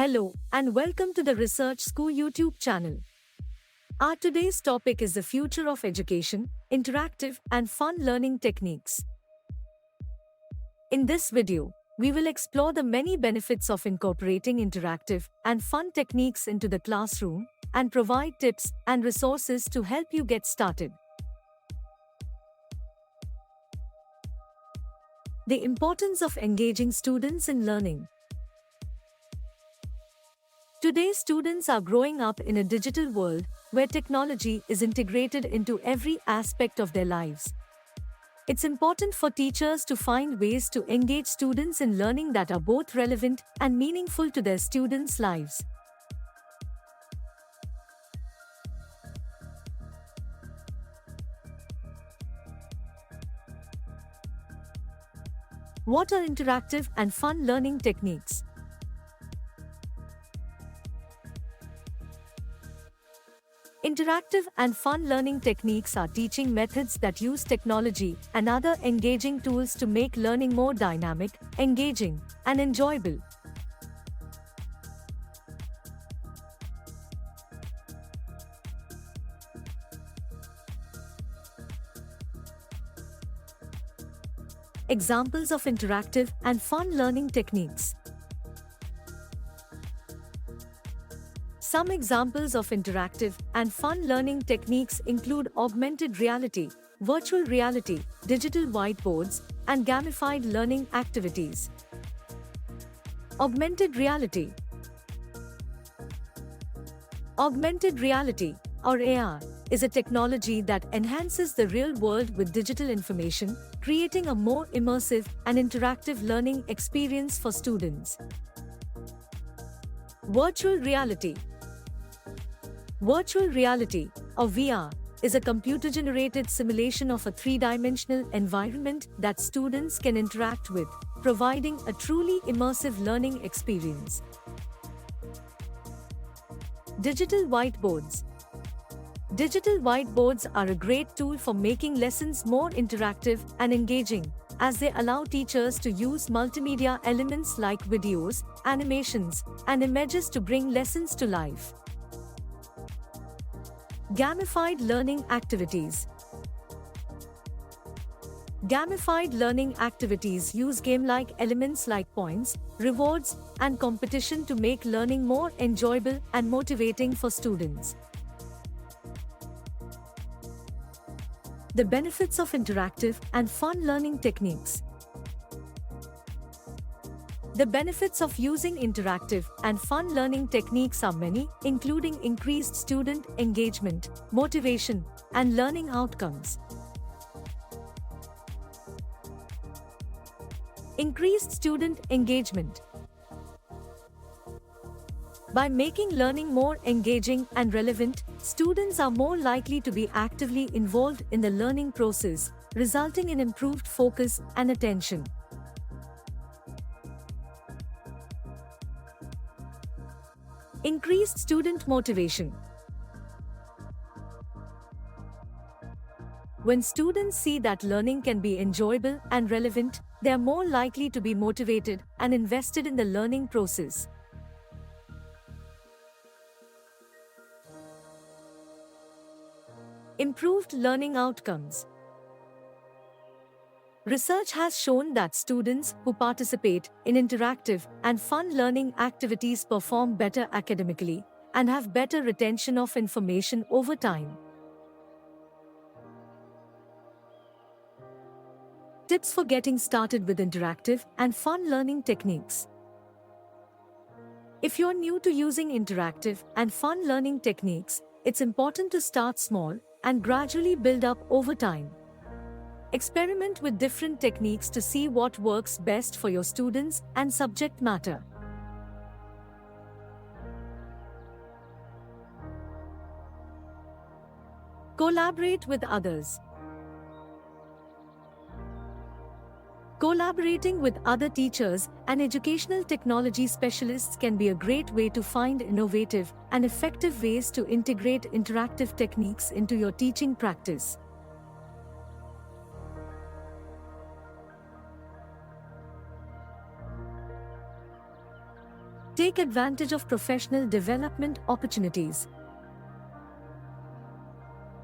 Hello and welcome to the Research School YouTube channel. Our today's topic is the future of education, interactive and fun learning techniques. In this video, we will explore the many benefits of incorporating interactive and fun techniques into the classroom and provide tips and resources to help you get started. The importance of engaging students in learning. Today, students are growing up in a digital world where technology is integrated into every aspect of their lives. It's important for teachers to find ways to engage students in learning that are both relevant and meaningful to their students' lives. What are interactive and fun learning techniques? Interactive and fun learning techniques are teaching methods that use technology and other engaging tools to make learning more dynamic, engaging, and enjoyable. Examples of interactive and fun learning techniques. Some examples of interactive and fun learning techniques include augmented reality, virtual reality, digital whiteboards, and gamified learning activities. Augmented reality. Augmented reality, or AR, is a technology that enhances the real world with digital information, creating a more immersive and interactive learning experience for students. Virtual reality. Virtual reality, or VR, is a computer-generated simulation of a three-dimensional environment that students can interact with, providing a truly immersive learning experience. Digital whiteboards. Digital whiteboards are a great tool for making lessons more interactive and engaging, as they allow teachers to use multimedia elements like videos, animations, and images to bring lessons to life. Gamified learning activities. Gamified learning activities use game-like elements like points, rewards, and competition to make learning more enjoyable and motivating for students. The benefits of interactive and fun learning techniques. The benefits of using interactive and fun learning techniques are many, including increased student engagement, motivation, and learning outcomes. Increased student engagement. By making learning more engaging and relevant, students are more likely to be actively involved in the learning process, resulting in improved focus and attention. Increased student motivation. When students see that learning can be enjoyable and relevant, they are more likely to be motivated and invested in the learning process. Improved learning outcomes. Research has shown that students who participate in interactive and fun learning activities perform better academically and have better retention of information over time. Tips for getting started with interactive and fun learning techniques. If you're new to using interactive and fun learning techniques, it's important to start small and gradually build up over time. Experiment with different techniques to see what works best for your students and subject matter. Collaborate with others. Collaborating with other teachers and educational technology specialists can be a great way to find innovative and effective ways to integrate interactive techniques into your teaching practice. take advantage of professional development opportunities.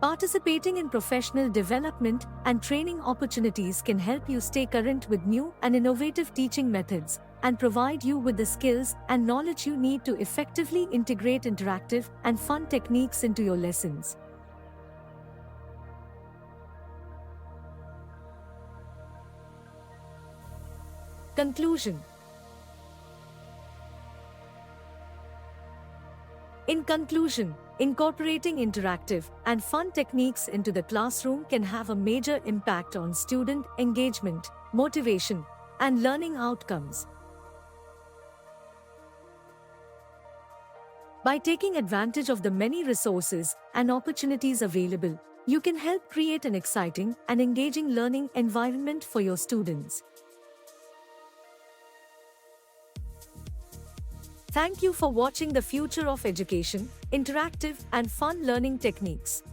Participating in professional development and training opportunities can help you stay current with new and innovative teaching methods and provide you with the skills and knowledge you need to effectively integrate interactive and fun techniques into your lessons. Conclusion. In conclusion, incorporating interactive and fun techniques into the classroom can have a major impact on student engagement, motivation, and learning outcomes. By taking advantage of the many resources and opportunities available, you can help create an exciting and engaging learning environment for your students. Thank you for watching The Future of Education, Interactive and Fun Learning Techniques.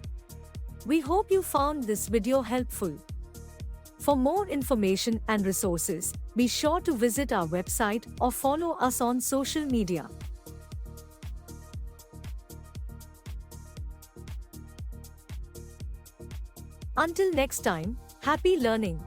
We hope you found this video helpful. For more information and resources, be sure to visit our website or follow us on social media. Until next time, happy learning!